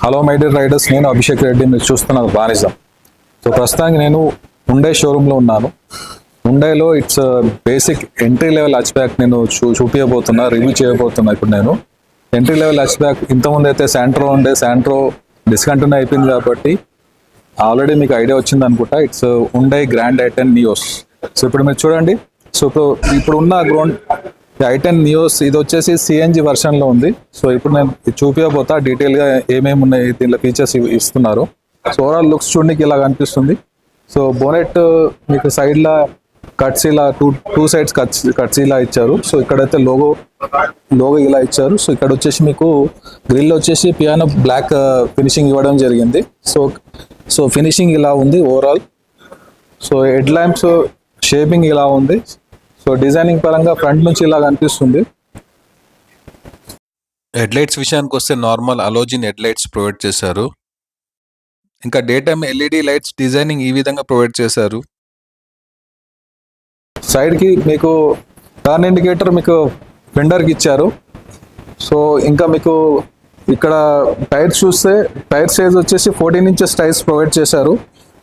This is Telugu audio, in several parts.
హలో మై డియర్ రైడర్స్, నేను అభిషేక్ రెడ్డి. మీరు చూస్తున్నారు బానిజం. సో ప్రస్తుతానికి నేను హుండై షోరూంలో ఉన్నాను. హుండైలో its basic entry level hatchback నేను చూపించబోతున్నా, రివ్యూ చేయబోతున్నా. ఇప్పుడు నేను ఎంట్రీ లెవెల్ హ్యాచ్ బ్యాక్, ఇంతకుముందు అయితే శాంట్రో ఉండే, శాంట్రో డిస్కంటిన్యూ అయిపోయింది కాబట్టి ఆల్రెడీ మీకు ఐడియా వచ్చింది అనుకుంటా. It's Hyundai grand i10 Nios. So ఇప్పుడు మీరు చూడండి. సో ఇప్పుడు ఉన్న గ్రౌండ్ i10 నియోస్ ఇది వచ్చేసి సిఎన్జి వర్షన్లో ఉంది. సో ఇప్పుడు నేను చూపించబోతా డీటెయిల్గా ఏమేమి ఉన్నాయి, దీనిలో ఫీచర్స్ ఇస్తున్నారు. సో ఓవరాల్ లుక్స్ చూడడానికి ఇలా కనిపిస్తుంది. సో బోనెట్ మీకు సైడ్లో కట్స్ ఇలా టూ సైడ్స్ కట్స్ ఇలా ఇచ్చారు. సో ఇక్కడైతే లోగో ఇలా ఇచ్చారు. సో ఇక్కడ వచ్చేసి మీకు గ్రిల్ వచ్చేసి పియానో బ్లాక్ ఫినిషింగ్ ఇవ్వడం జరిగింది. సో ఫినిషింగ్ ఇలా ఉంది overall. So head lamps shaping ఇలా ఉంది. సో డిజైనింగ్ పరంగా ఫ్రంట్ నుంచి ఇలా కనిపిస్తుంది. హెడ్ లైట్స్ విషయానికి వస్తే నార్మల్ అలోజిన్ హెడ్ లైట్స్ ప్రొవైడ్ చేశారు. ఇంకా day time LED lights designing ఈ విధంగా ప్రొవైడ్ చేశారు. సైడ్కి మీకు టర్న్ ఇండికేటర్ మీకు ఫెండర్కి ఇచ్చారు. సో ఇంకా మీకు ఇక్కడ టైర్స్ చూస్తే టైర్ సైజ్ వచ్చేసి 14 ఇంచెస్ టైర్స్ ప్రొవైడ్ చేశారు.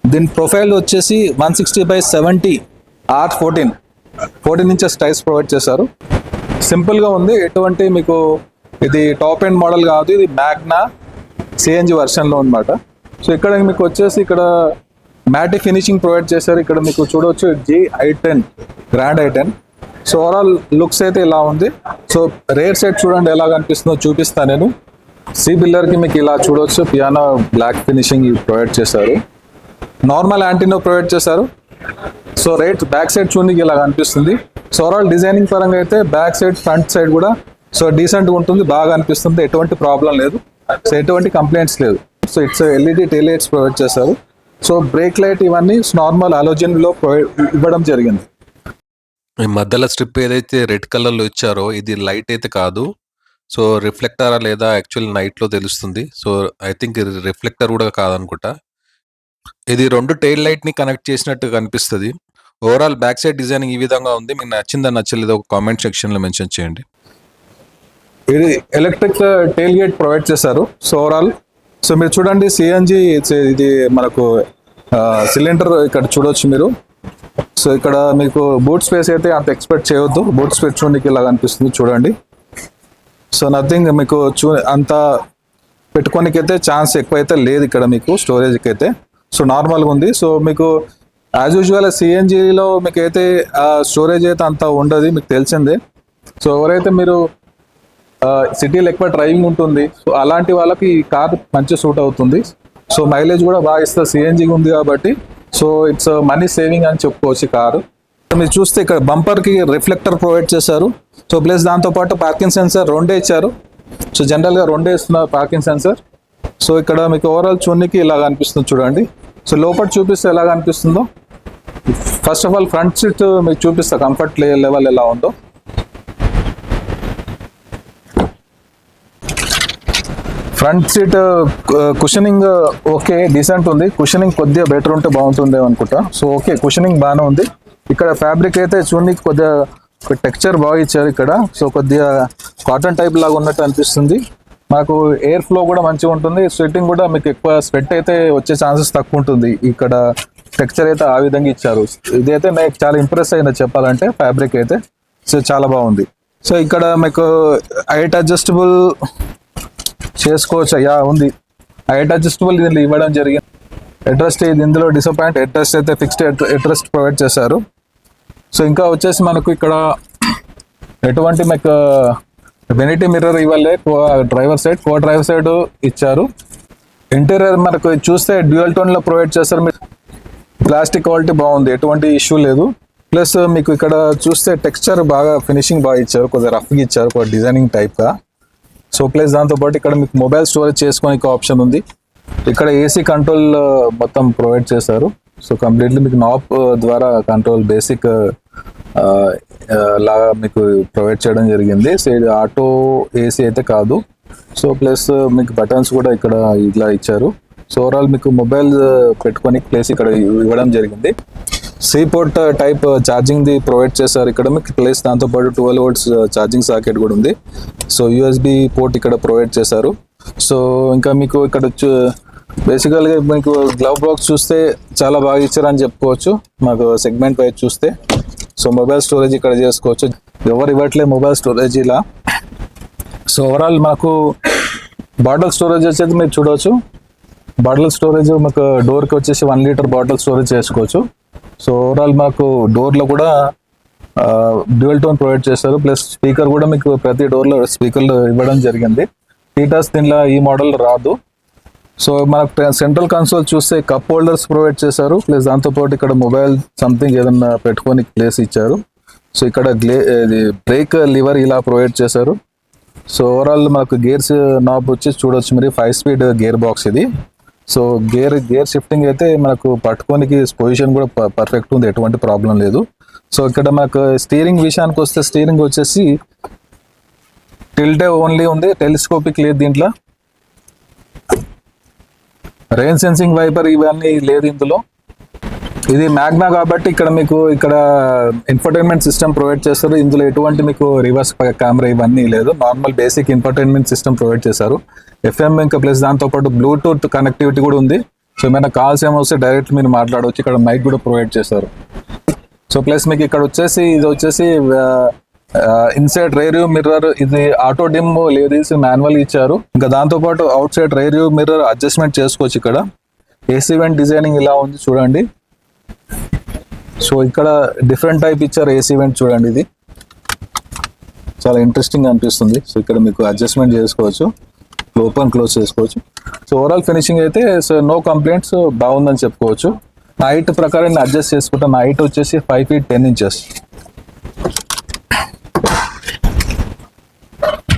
దీని ప్రొఫైల్ వచ్చేసి 160/70 R14 ఇంచెస్ టైర్స్ ప్రొవైడ్ చేశారు. సింపుల్గా ఉంది, ఎటువంటి మీకు ఇది టాప్ ఎండ్ మోడల్ కాదు, ఇది మ్యాగ్నా సిఎన్జి వర్షన్లో అనమాట. సో ఇక్కడ మీకు వచ్చేసి ఇక్కడ మ్యాటి ఫినిషింగ్ ప్రొవైడ్ చేశారు. ఇక్కడ మీకు చూడవచ్చు i10 grand i10. So overall looks అయితే ఇలా ఉంది. సో రేర్ సైడ్ చూడండి ఎలా కనిపిస్తుందో చూపిస్తాను నేను. సి పిల్లర్కి మీకు ఇలా చూడవచ్చు పియానో బ్లాక్ ఫినిషింగ్ ప్రొవైడ్ చేశారు. నార్మల్ యాంటీనో ప్రొవైడ్ చేశారు. సో బ్యాక్ సైడ్ చూడడానికి ఇలా కనిపిస్తుంది. సో ఓవరాల్ డిజైనింగ్ పరంగా అయితే బ్యాక్ సైడ్ ఫ్రంట్ సైడ్ కూడా సో డీసెంట్గా ఉంటుంది, బాగా అనిపిస్తుంది. ఎటువంటి ప్రాబ్లం లేదు, సో ఎటువంటి కంప్లైంట్స్ లేదు. So it's LED tail lights provide చేశారు. సో బ్రేక్ లైట్ ఇవన్నీ నార్మల్ హాలోజన్లో ఇవ్వడం జరిగింది. ఈ మధ్యలో స్ట్రిప్ ఏదైతే రెడ్ కలర్లో ఇచ్చారో ఇది లైట్ అయితే కాదు. సో రిఫ్లెక్టరా లేదా యాక్చువల్ నైట్లో తెలుస్తుంది. సో ఐ థింక్ ఇది రిఫ్లెక్టర్ కూడా కాదనుకుంటా. ఇది 2 టెయిల్ లైట్ని కనెక్ట్ చేసినట్టు కనిపిస్తుంది. ఓవరాల్ బ్యాక్ సైడ్ డిజైనింగ్ ఈ విధంగా ఉంది. మీకు నచ్చిందా నచ్చలేదో ఒక కామెంట్ సెక్షన్లో మెన్షన్ చేయండి. ఇది ఎలక్ట్రిక్ టెయిల్ గేట్ ప్రొవైడ్ చేశారు. సో ఓవరాల్ సో మీరు చూడండి సిఎన్జి ఇది మనకు సిలిండర్ ఇక్కడ చూడవచ్చు మీరు. సో ఇక్కడ మీకు బూట్ స్పేస్ అయితే అంత ఎక్స్పెక్ట్ చేయవద్దు. బూట్ స్పేస్ చూడడానికి ఇలా కనిపిస్తుంది చూడండి. సో నథింగ్ మీకు అంత పెట్టుకోనికి అయితే ఛాన్స్ ఎక్కువైతే లేదు ఇక్కడ మీకు స్టోరేజ్కి అయితే. సో నార్మల్గా ఉంది. సో మీకు యాజ్ యూజువల్ సిఎన్జిలో మీకు అయితే స్టోరేజ్ అయితే అంత ఉండదు, మీకు తెలిసిందే. సో ఎవరైతే మీరు సిటీలో ఎక్కువ డ్రైవింగ్ ఉంటుంది, సో అలాంటి వాళ్ళకి ఈ కార్ మంచి సూట్ అవుతుంది. సో మైలేజ్ కూడా బాగా ఇస్తుంది, సిఎన్జి ఉంది కాబట్టి. సో ఇట్స్ మనీ సేవింగ్ అని చెప్పుకోవచ్చు కారు. మీరు చూస్తే ఇక్కడ బంపర్కి రిఫ్లెక్టర్ ప్రొవైడ్ చేశారు. సో ప్లస్ దాంతోపాటు పార్కింగ్ సెన్సర్ 2 ఇచ్చారు. సో జనరల్గా 2 ఇస్తున్నారు పార్కింగ్ సెన్సర్. సో ఇక్కడ మీకు ఓవరాల్ చూడడానికి ఇలా కనిపిస్తుంది చూడండి. సో లోపల చూపిస్తే ఎలా కనిపిస్తుందో. First of all front seat మీకు చూపిస్తా కంఫర్ట్ లెవెల్ ఎలా ఉందో. Front seat cushioning okay decent ఉంది. కుషనింగ్ కొద్దిగా బెటర్ ఉంటే బాగుంటుంది అనుకుంటా. సో ఓకే కుషనింగ్ బాగానే ఉంది. ఇక్కడ ఫ్యాబ్రిక్ అయితే చూడడానికి కొద్దిగా టెక్స్చర్ బాగా ఇచ్చారు ఇక్కడ. సో కొద్దిగా కాటన్ టైప్ లాగా ఉన్నట్టు అనిపిస్తుంది. మాకు ఎయిర్ ఫ్లో కూడా మంచిగా ఉంటుంది. స్వెట్టింగ్ కూడా మీకు ఎక్కువ స్వెట్ అయితే వచ్చే ఛాన్సెస్ తక్కువ ఉంటుంది. ఇక్కడ టెక్స్చర్ అయితే ఆ విధంగా ఇచ్చారు. ఇదైతే నాకు చాలా ఇంప్రెస్ అయింది చెప్పాలంటే. ఫ్యాబ్రిక్ అయితే సో చాలా బాగుంది. సో ఇక్కడ మీకు హైట్ అడ్జస్టబుల్ చేసుకోవచ్చు, ఉంది హైట్ అడ్జస్టబుల్ దీనిలో ఇవ్వడం జరిగింది. అడ్రస్ట్ ఇందులో డిసప్పాయింట్ అడ్రస్ట్ అయితే ఫిక్స్డ్ అడ్రస్ట్ ప్రొవైడ్ చేశారు. సో ఇంకా వచ్చేసి మనకు ఇక్కడ ఎటువంటి మీకు వెనిటీ మిర్రర్ ఇవ్వలే, డ్రైవర్ సైడ్ కో డ్రైవర్ సైడ్ ఇచ్చారు. ఇంటీరియర్ మనకు చూస్తే డ్యూయల్ టోన్లో ప్రొవైడ్ చేస్తారు. మీకు ప్లాస్టిక్ క్వాలిటీ బాగుంది, ఎటువంటి ఇష్యూ లేదు. ప్లస్ మీకు ఇక్కడ చూస్తే టెక్స్చర్ బాగా ఫినిషింగ్ బాగా ఇచ్చారు, కొద్దిగా రఫ్గా ఇచ్చారు, కొద్దిగా డిజైనింగ్ టైప్గా. సో ప్లస్ దాంతోపాటు ఇక్కడ మీకు మొబైల్ స్టోరేజ్ చేసుకోనికి ఆప్షన్ ఉంది. ఇక్కడ ఏసీ కంట్రోల్ మొత్తం ప్రొవైడ్ చేశారు. సో కంప్లీట్లీ మీకు నాబ్ ద్వారా కంట్రోల్ బేసిక్ లాగా మీకు ప్రొవైడ్ చేయడం జరిగింది. సో ఇది ఆటో ఏసీ అయితే కాదు. సో ప్లస్ మీకు బటన్స్ కూడా ఇక్కడ ఇలా ఇచ్చారు. సో ఓవరాల్ మీకు మొబైల్ పెట్టుకొని ప్లేస్ ఇక్కడ ఇవ్వడం జరిగింది. సి పోర్ట్ టైప్ ఛార్జింగ్ ది ప్రొవైడ్ చేశారు ఇక్కడ మీకు ప్లేస్. దాంతోపాటు 12 volts ఛార్జింగ్ సాకెట్ కూడా ఉంది. సో యూఎస్బి పోర్ట్ ఇక్కడ ప్రొవైడ్ చేశారు. సో ఇంకా మీకు ఇక్కడ బేసికల్గా మీకు గ్లవ్ బాక్స్ చూస్తే చాలా బాగా ఇచ్చారని చెప్పుకోవచ్చు. మాకు సెగ్మెంట్ వైజ్ చూస్తే సో మొబైల్ స్టోరేజ్ ఇక్కడ చేసుకోవచ్చు. ఎవరు ఇవ్వట్లే మొబైల్ స్టోరేజ్ ఇలా. సో ఓవరాల్ మాకు బాటిల్ స్టోరేజ్ వచ్చేది మీరు చూడవచ్చు. బాటిల్ స్టోరేజ్ మాకు డోర్కి వచ్చేసి 1 లీటర్ బాటిల్ స్టోరేజ్ చేసుకోవచ్చు. సో ఓవరాల్ మాకు డోర్లో కూడా డ్యూయల్ టోన్ ప్రొవైడ్ చేస్తారు. ప్లస్ స్పీకర్ కూడా మీకు ప్రతి డోర్లో స్పీకర్లు ఇవ్వడం జరిగింది. టీటాస్ దీనిలో ఈ మోడల్ రాదు. సో మనకు సెంట్రల్ కన్సోల్ చూస్తే కప్ హోల్డర్స్ ప్రొవైడ్ చేశారు. ప్లస్ దాంతోపాటు ఇక్కడ మొబైల్ సంథింగ్ ఏదన్నా పెట్టుకొని ప్లేస్ ఇచ్చారు. సో ఇక్కడ బ్రేక్ లివర్ ఇలా ప్రొవైడ్ చేశారు. సో ఓవరాల్ మనకు గేర్స్ నాబ్ వచ్చేసి చూడవచ్చు మీరు 5 స్పీడ్ గేర్ బాక్స్ ఇది. సో గేర్ షిఫ్టింగ్ అయితే మనకు పట్టుకోనికి పొజిషన్ కూడా పర్ఫెక్ట్ ఉంది, ఎటువంటి ప్రాబ్లం లేదు. సో ఇక్కడ మనకు స్టీరింగ్ విషయానికి వస్తే స్టీరింగ్ వచ్చేసి టిల్టే ఓన్లీ ఉంది, టెలిస్కోపిక్ లేదు దీంట్లో. రెయిన్ సెన్సింగ్ వైపర్ ఇవన్నీ లేదు ఇందులో. ఇది మ్యాగ్నా కాబట్టి ఇక్కడ మీకు ఇక్కడ ఇన్ఫర్టైన్మెంట్ సిస్టమ్ ప్రొవైడ్ చేస్తారు. ఇందులో ఎటువంటి మీకు రివర్స్ కెమెరా ఇవన్నీ లేదు, normal basic infotainment system provide చేశారు. FM ఇంకా ప్లస్ దాంతోపాటు బ్లూటూత్ కనెక్టివిటీ కూడా ఉంది. సో ఏమైనా కాల్స్ ఏమొస్తే డైరెక్ట్ మీరు మాట్లాడవచ్చు. ఇక్కడ మైక్ కూడా ప్రొవైడ్ చేశారు. సో ప్లస్ మీకు ఇక్కడ వచ్చేసి ఇది వచ్చేసి ఇన్సైడ్ రేర్ వ్యూ మిర్రర్, ఇది ఆటో డిమ్ లేదు, మాన్యువల్ ఇచ్చారు. ఇంకా దాంతోపాటు out side rear view mirror adjustment చేసుకోవచ్చు. ఇక్కడ AC వెంట్ డిజైనింగ్ ఇలా ఉంది చూడండి. సో ఇక్కడ డిఫరెంట్ టైప్ ఇచ్చారు AC వెంట్ చూడండి. ఇది చాలా ఇంట్రెస్టింగ్ అనిపిస్తుంది. సో ఇక్కడ మీకు అడ్జస్ట్మెంట్ చేసుకోవచ్చు, ఓపెన్ క్లోజ్ చేసుకోవచ్చు. సో ఓవరాల్ ఫినిషింగ్ అయితే సో నో కంప్లైంట్స్, బాగుందని చెప్పుకోవచ్చు. నా హైట్ ప్రకారం నేను అడ్జస్ట్ చేసుకుంటాను. నా హైట్ వచ్చేసి 5 feet 10 inches.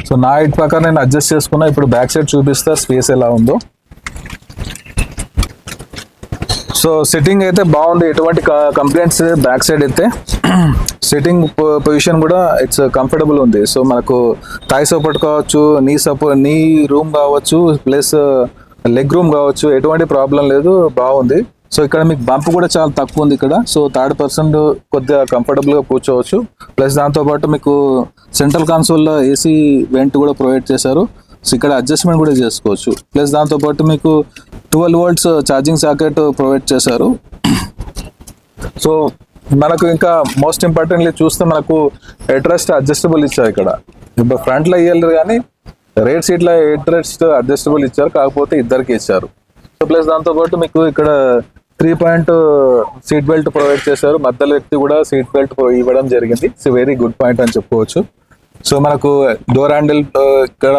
సో నా హైట్ ప్రకారం నేను అడ్జస్ట్ చేసుకున్నా. ఇప్పుడు బ్యాక్ సైడ్ చూపిస్తా స్పేస్ ఎలా ఉందో. సో సిట్టింగ్ అయితే బాగుంది, ఎటువంటి కంప్లైంట్స్ బ్యాక్ సైడ్ అయితే. సిట్టింగ్ పొజిషన్ కూడా ఇట్స్ కంఫర్టబుల్ ఉంది. సో మనకు థై సపోర్ట్ కావచ్చు, నీ రూమ్ కావచ్చు, ప్లస్ లెగ్ రూమ్ కావచ్చు, ఎటువంటి ప్రాబ్లం లేదు, బాగుంది. సో ఇక్కడ మీకు బంప్ కూడా చాలా తక్కువ ఉంది ఇక్కడ. సో 3rd person కొద్దిగా కంఫర్టబుల్గా కూర్చోవచ్చు. ప్లస్ దాంతోపాటు మీకు సెంట్రల్ కన్సోల్లో AC వెంట్ కూడా ప్రొవైడ్ చేశారు. సో ఇక్కడ అడ్జస్ట్మెంట్ కూడా చేసుకోవచ్చు. ప్లస్ దాంతోపాటు మీకు 12 volts ఛార్జింగ్ సాకెట్ ప్రొవైడ్ చేశారు. సో మనకు ఇంకా మోస్ట్ ఇంపార్టెంట్లీ చూస్తే మనకు హెడ్ రెస్ట్ అడ్జస్టబుల్ ఇచ్చారు. ఇక్కడ ఇప్పుడు ఫ్రంట్లో ఇయ్యలేరు కానీ రైట్ సీట్లో హెడ్ రెస్ట్ అడ్జస్టబుల్ ఇచ్చారు, కాకపోతే ఇద్దరికి ఇచ్చారు. సో ప్లస్ దాంతోపాటు మీకు ఇక్కడ 3-point సీట్ బెల్ట్ ప్రొవైడ్ చేశారు. మధ్యలో వ్యక్తి కూడా సీట్ బెల్ట్ ఇవ్వడం జరిగింది. సో వెరీ గుడ్ పాయింట్ అని చెప్పుకోవచ్చు. సో మనకు డోర్ హ్యాండిల్ ఇక్కడ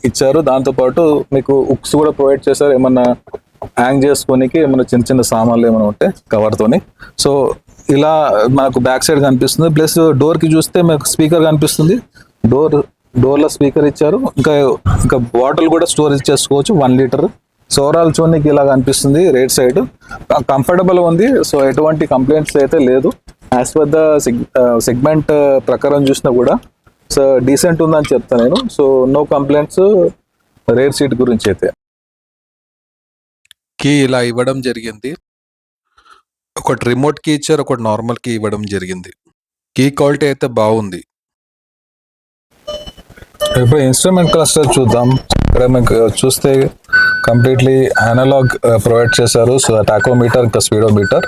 ఇచ్చారు. దాంతోపాటు మీకు ఉక్స్ కూడా ప్రొవైడ్ చేశారు, ఏమన్నా హ్యాంగ్ చేసుకోనికి ఏమన్నా చిన్న చిన్న సామాన్లు ఏమైనా ఉంటే కవర్తోని. సో ఇలా మనకు బ్యాక్ సైడ్ కనిపిస్తుంది. ప్లస్ డోర్కి చూస్తే మనకు స్పీకర్ కనిపిస్తుంది. డోర్లో స్పీకర్ ఇచ్చారు. ఇంకా బాటిల్ కూడా స్టోరేజ్ చేసుకోవచ్చు 1 liter. సో ఓవరాల్ చూడడానికి ఇలా కనిపిస్తుంది. రైట్ సైడ్ కంఫర్టబుల్ ఉంది. సో ఎటువంటి కంప్లైంట్స్ అయితే లేదు. యాజ్ పర్ ద సెగ్మెంట్ ప్రకారం చూసినా కూడా సో డీసెంట్ ఉందని చెప్తాను నేను. So no complaints rear seat గురించి అయితే. కీ ఇలా ఇవ్వడం జరిగింది. ఒకటి రిమోట్ కీ ఇచ్చారు, ఒకటి నార్మల్ కీ ఇవ్వడం జరిగింది. కీ క్వాలిటీ అయితే బాగుంది. ఇప్పుడు ఇన్స్ట్రుమెంట్ క్లస్టర్ చూద్దాం. ఇక్కడ మీకు చూస్తే కంప్లీట్లీ అనలాగ్ ప్రొవైడ్ చేశారు. సో టాకోమీటర్ ఇంకా స్పీడోమీటర్.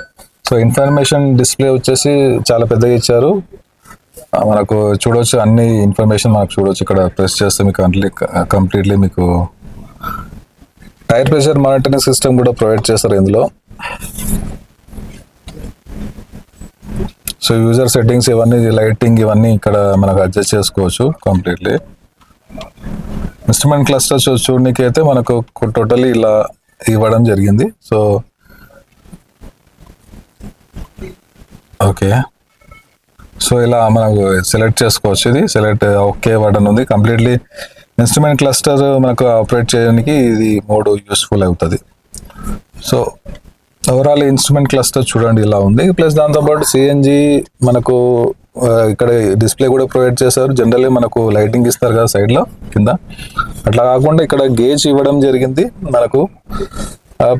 సో ఇన్ఫర్మేషన్ డిస్ప్లే వచ్చేసి చాలా పెద్దగా ఇచ్చారు. మనకు చూడవచ్చు, అన్ని ఇన్ఫర్మేషన్ మనకు చూడవచ్చు. ఇక్కడ ప్రెస్ చేస్తే మీకు కంప్లీట్లీ మీకు టైర్ ప్రెషర్ మానిటరింగ్ సిస్టమ్ కూడా ప్రొవైడ్ చేస్తారు ఇందులో. సో యూజర్ సెట్టింగ్స్ ఇవన్నీ, లైటింగ్ ఇవన్నీ ఇక్కడ మనకు అడ్జస్ట్ చేసుకోవచ్చు కంప్లీట్లీ. ఇన్స్ట్రుమెంట్ క్లస్టర్ చూడడానికి అయితే మనకు టోటల్లీ ఇలా ఇవ్వడం జరిగింది. సో ఓకే, సో ఇలా మనకు సెలెక్ట్ చేసుకోవచ్చు. ఇది సెలెక్ట్ ఓకే బటన్ ఉంది. కంప్లీట్లీ ఇన్స్ట్రుమెంట్ క్లస్టర్ మనకు ఆపరేట్ చేయడానికి ఇది మోడ్ యూస్ఫుల్ అవుతుంది. సో ఓవరాల్ ఇన్స్ట్రుమెంట్ క్లస్టర్ చూడండి ఇలా ఉంది. ప్లస్ దాంతోపాటు CNG మనకు ఇక్కడ డిస్ప్లే కూడా ప్రొవైడ్ చేశారు. జనరల్లీ మనకు లైటింగ్ ఇస్తారు కదా సైడ్లో కింద, అట్లా కాకుండా ఇక్కడ గేజ్ ఇవ్వడం జరిగింది మనకు.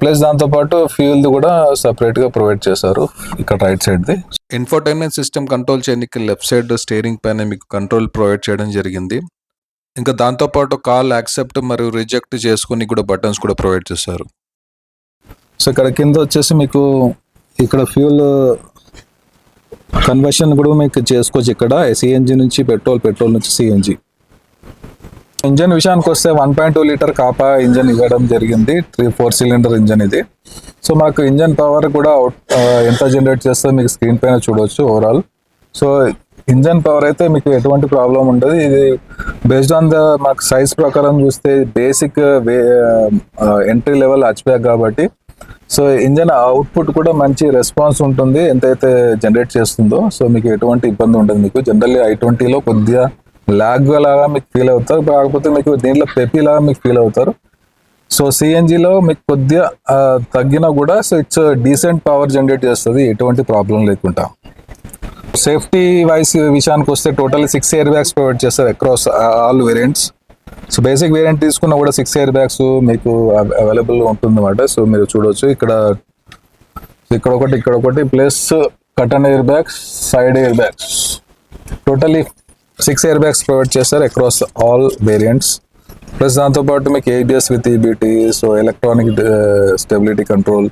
ప్లస్ దాంతోపాటు ఫ్యూయల్ది కూడా సపరేట్గా ప్రొవైడ్ చేశారు ఇక్కడ రైట్ సైడ్ది. ఇన్ఫోటైన్మెంట్ సిస్టమ్ కంట్రోల్ చేయడానికి లెఫ్ట్ సైడ్ స్టీరింగ్ పైన మీకు కంట్రోల్ ప్రొవైడ్ చేయడం జరిగింది. ఇంకా దాంతో పాటు కాల్ యాక్సెప్ట్ మరియు రిజెక్ట్ చేసుకొని కూడా బటన్స్ కూడా ప్రొవైడ్ చేశారు. సో ఇక్కడ కింద వచ్చేసి మీకు ఇక్కడ ఫ్యూల్ కన్వర్షన్ కూడా మీకు చేసుకోవచ్చు. ఇక్కడ సిఎన్జి నుంచి పెట్రోల్ నుంచి సిఎన్జి. ఇంజన్ విషయానికి వస్తే 1.2 లీటర్ కాపా ఇంజన్ ఇవ్వడం జరిగింది. 4 సిలిండర్ ఇంజన్ ఇది. సో మనకు ఇంజన్ పవర్ కూడా ఎంత జనరేట్ చేస్తుందో మీకు స్క్రీన్ పైన చూడవచ్చు ఓవరాల్. సో ఇంజన్ పవర్ అయితే మీకు ఎటువంటి ప్రాబ్లం ఉండదు. ఇది బేస్డ్ ఆన్ ద మాకు సైజ్ ప్రకారం చూస్తే basic entry level hatch back కాబట్టి సో ఇంజన్ అవుట్పుట్ కూడా మంచి రెస్పాన్స్ ఉంటుంది ఎంతైతే జనరేట్ చేస్తుందో. సో మీకు ఎటువంటి ఇబ్బంది ఉండదు. మీకు జనరల్లీ i20లో కొద్దిగా లాగ్ లాగా మీకు ఫీల్ అవుతారు, కాకపోతే మీకు దీంట్లో పెపీ లాగా మీకు ఫీల్ అవుతారు. సో సిఎన్జిలో మీకు కొద్దిగా తగ్గినా కూడా so it's decent power generate చేస్తుంది ఎటువంటి ప్రాబ్లం లేకుండా. సేఫ్టీ వైస్ విషయానికి వస్తే టోటల్ 6 ఎయిర్ బ్యాగ్స్ ప్రొవైడ్ చేస్తారు across all variants. So basic variant తీసుకున్నా కూడా 6 ఎయిర్ బ్యాగ్స్ మీకు అవైలబుల్ ఉంటుందన్నమాట. సో మీరు చూడవచ్చు ఇక్కడ ఒకటి plus curtain air bags, side air bags, totally 6 air bags provide చేస్తారు అక్రాస్ ఆల్ వేరియంట్స్. ప్లస్ దాంతోపాటు మీకు ABS with EBT, so electronic stability control,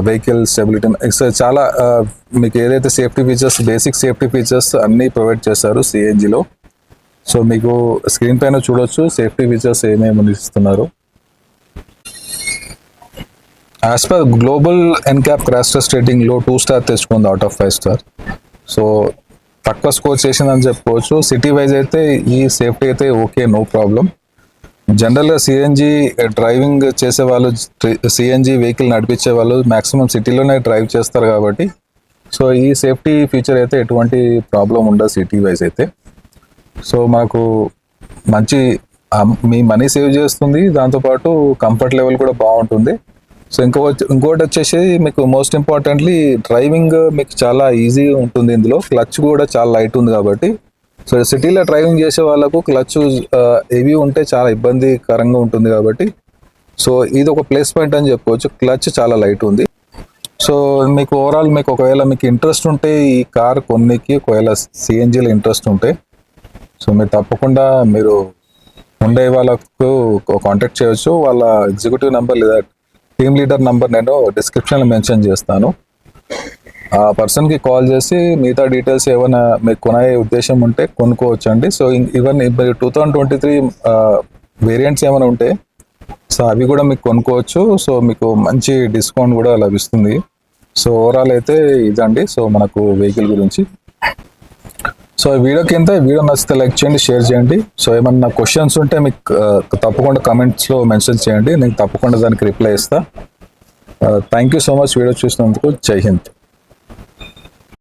vehicle stability, చాలా మీకు ఏదైతే safety features, basic safety features అన్నీ ప్రొవైడ్ చేస్తారు సిఎన్జిలో. సో మీకు స్క్రీన్ పైన చూడొచ్చు సేఫ్టీ ఫీచర్స్ ఏమేమి ఇస్తున్నారు. As per global NCAP crash test రేటింగ్లో 2 స్టార్ తెచ్చుకుంది అవుట్ ఆఫ్ 5 స్టార్. సో తక్కువ స్కోర్ చేసిందని చెప్పుకోవచ్చు. సిటీ వైజ్ అయితే ఈ సేఫ్టీ అయితే ఓకే, నో ప్రాబ్లం. జనరల్గా సిఎన్జి డ్రైవింగ్ చేసే వాళ్ళు, సిఎన్జి వెహికల్ నడిపించే వాళ్ళు మ్యాక్సిమం సిటీలోనే డ్రైవ్ చేస్తారు కాబట్టి సో ఈ సేఫ్టీ ఫీచర్ అయితే ఎటువంటి ప్రాబ్లం ఉండదు సిటీ వైజ్ అయితే. సో మాకు మంచి మీ మనీ సేవ్ చేస్తుంది, దాంతోపాటు కంఫర్ట్ లెవెల్ కూడా బాగుంటుంది. సో ఇంకోటి వచ్చేసి మీకు మోస్ట్ ఇంపార్టెంట్లీ డ్రైవింగ్ మీకు చాలా ఈజీ ఉంటుంది. ఇందులో క్లచ్ కూడా చాలా లైట్ ఉంది కాబట్టి సో సిటీలో డ్రైవింగ్ చేసే వాళ్ళకు క్లచ్ హెవీ ఉంటే చాలా ఇబ్బందికరంగా ఉంటుంది కాబట్టి సో ఇది ఒక ప్లస్ పాయింట్ అని చెప్పుకోవచ్చు. క్లచ్ చాలా లైట్ ఉంది. సో మీకు ఓవరాల్ మీకు ఒకవేళ మీకు ఇంట్రెస్ట్ ఉంటే ఈ కార్ కొన్నికి, ఒకవేళ సిఎన్జిలో ఇంట్రెస్ట్ ఉంటే సో మీరు తప్పకుండా మీరు ఉండే వాళ్ళకు కాంటాక్ట్ చేయొచ్చు. వాళ్ళ ఎగ్జిక్యూటివ్ నెంబర్ లేదా టీమ్ లీడర్ నెంబర్ నేను డిస్క్రిప్షన్లో మెన్షన్ చేస్తాను. ఆ పర్సన్కి కాల్ చేసి మిగతా డీటెయిల్స్ ఏమైనా మీకు కొనే ఉద్దేశం ఉంటే కొనుక్కోవచ్చండి. సో ఈవెన్ 2023 వేరియంట్స్ ఏమైనా ఉంటే సో అవి కూడా మీకు కొనుక్కోవచ్చు. సో మీకు మంచి డిస్కౌంట్ కూడా లభిస్తుంది. సో ఓవరాల్ అయితే ఇదండి సో మనకు వెహికల్ గురించి. సో ఈ వీడియో నచ్చితే లైక్ చేయండి, షేర్ చేయండి. సో ఏమన్నా క్వశ్చన్స్ ఉంటే మీకు తప్పకుండా కమెంట్స్లో మెన్షన్ చేయండి, నేను తప్పకుండా దానికి రిప్లై ఇస్తాను. Thank you so much video చూసినందుకు. జై హింద్.